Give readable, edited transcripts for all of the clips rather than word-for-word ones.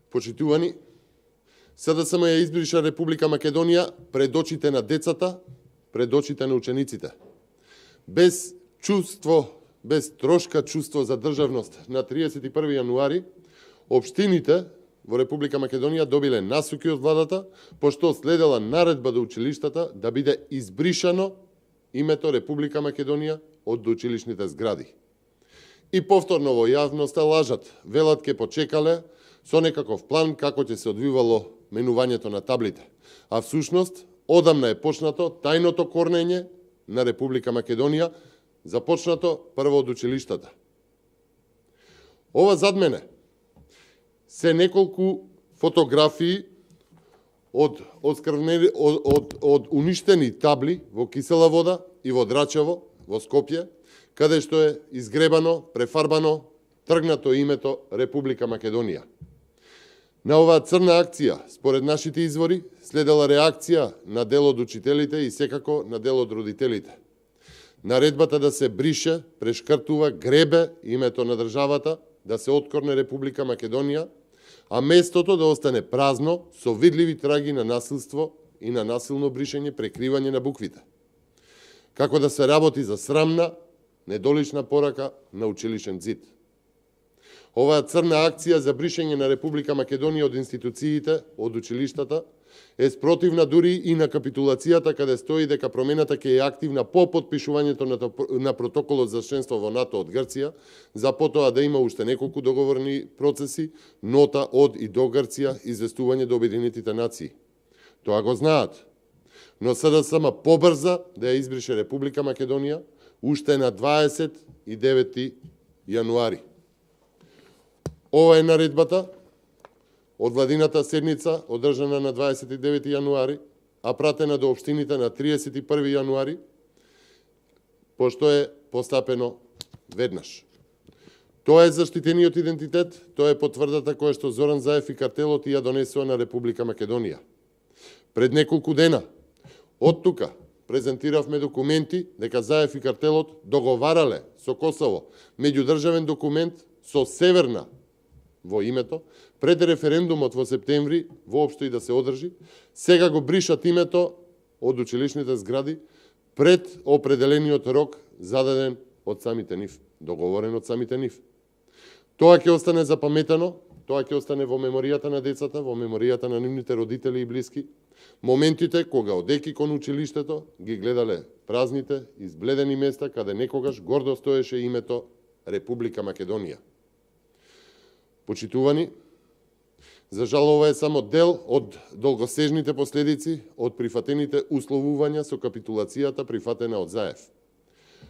Почитувани, СДСМ ја избриша Република Македонија пред очите на децата, пред очите на учениците. Без чувство, без трошка чувство за државност на 31. јануари, општините во Република Македонија добиле насоки од владата, пошто следела наредба до училиштата да биде избришано името Република Македонија од училишните згради. И повторно во јавноста лажат, велат ке почекале со некаков план како ќе се одвивало менувањето на таблите. А всушност, одамна е почнато тајното корнење на Република Македонија, започнато прво од училиштата. Ова зад мене се неколку фотографии од уништени табли во Кисела Вода и во Драчево, во Скопје, каде што е изгребано, префарбано, тргнато името Република Македонија. На оваа црна акција, според нашите извори, следела реакција на дел од учителите и секако на дел од родителите. Наредбата да се брише, прешкртува, гребе името на државата, да се откорне Република Македонија, а местото да остане празно со видливи траги на насилство и на насилно бришење, прекривање на буквите. Како да се работи за срамна, недолична порака на училишен зид. Оваа црна акција за бришење на Република Македонија од институциите, од училиштата, е спротивна дури и на капитулацијата каде стои дека промената ќе е активна по потпишувањето на протоколот за членство во НАТО од Грција, за потоа да има уште неколку договорни процеси, нота од и до Грција, известување до Обединетите нации. Тоа го знаат. Но СДСМ побрза да ја избрише Република Македонија уште на 29. јануари. Ова е наредбата од владината седница, одржана на 29. јануари, а пратена до општините на 31. јануари, пошто е постапено веднаш. Тоа е заштитениот идентитет, тоа е потврдата која што Зоран Заев и картелот ја донесува на Република Македонија. Пред неколку дена, од тука, презентиравме документи дека Заев и картелот договарале со Косово меѓудржавен документ со Северна во името, пред референдумот во септември, воопшто и да се одржи, сега го бришат името од училишните згради пред определениот рок зададен од самите нив, договорен од самите нив. Тоа ќе остане запаметено, тоа ќе остане во меморијата на децата, во меморијата на нивните родители и блиски. Моментите кога одеки кон училиштето ги гледале празните, избледени места каде некогаш гордо стоеше името Република Македонија. Почитувани, за жал ова е само дел од долгосежните последици од прифатените условувања со капитулацијата прифатена од Заев.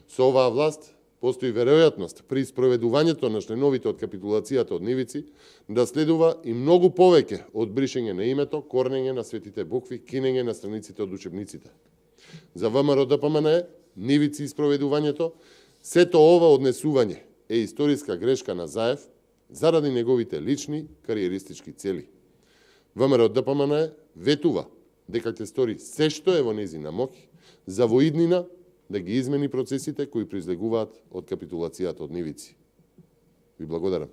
Со оваа власт постои веројатност при спроведувањето на членовите од капитулацијата од нивици да следува и многу повеќе од бришење на името, корнење на светите букви, кинење на страниците од учебниците. За ВМРО ДПМН, нивици и спроведувањето, сето ова однесување е историска грешка на Заев заради неговите лични кариеристички цели. ВМРО ДПМН ветува дека ќе стори се што е во нејзина моќ за во иднина да ги измени процесите кои произлегуваат од капитулацијата од нивици. Ви благодарам.